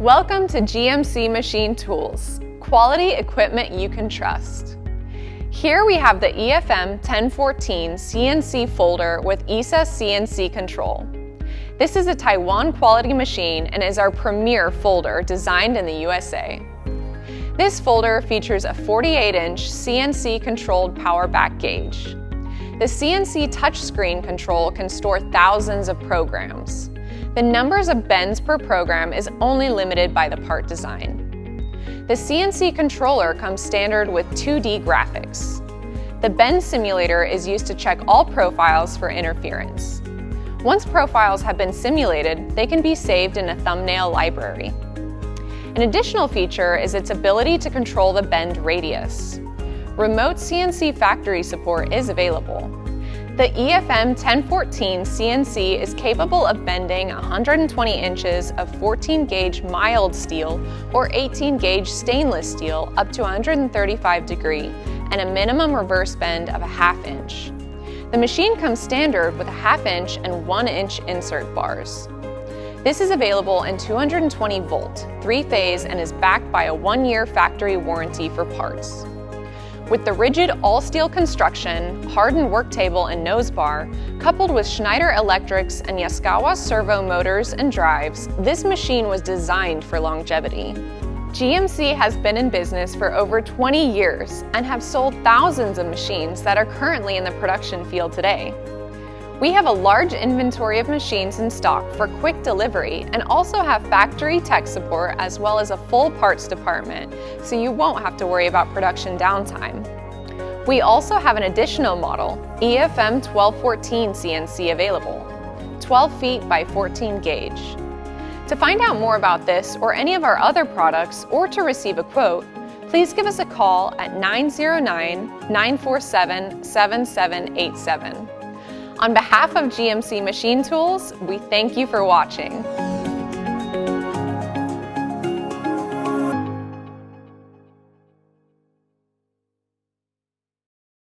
Welcome to GMC Machine Tools, quality equipment you can trust. Here we have the EFM 1014 CNC folder with ESA CNC control. This is a Taiwan quality machine and is our premier folder designed in the USA. This folder features a 48-inch CNC controlled power back gauge. The CNC touchscreen control can store thousands of programs. The numbers of bends per program is only limited by the part design. The CNC controller comes standard with 2D graphics. The bend simulator is used to check all profiles for interference. Once profiles have been simulated, they can be saved in a thumbnail library. An additional feature is its ability to control the bend radius. Remote CNC factory support is available. The EFM 1014 CNC is capable of bending 120 inches of 14-gauge mild steel or 18-gauge stainless steel up to 135 degree and a minimum reverse bend of a ½ inch. The machine comes standard with a ½ inch and 1 inch insert bars. This is available in 220 volt, 3-phase, and is backed by a 1-year factory warranty for parts. With the rigid all-steel construction, hardened work table and nose bar, coupled with Schneider Electric's and Yaskawa servo motors and drives, this machine was designed for longevity. GMC has been in business for over 20 years and have sold thousands of machines that are currently in the production field today. We have a large inventory of machines in stock for quick delivery and also have factory tech support as well as a full parts department, so you won't have to worry about production downtime. We also have an additional model, EFM 1214 CNC available, 12 feet by 14 gauge. To find out more about this or any of our other products or to receive a quote, please give us a call at 909-947-7787. On behalf of GMC Machine Tools, we thank you for watching.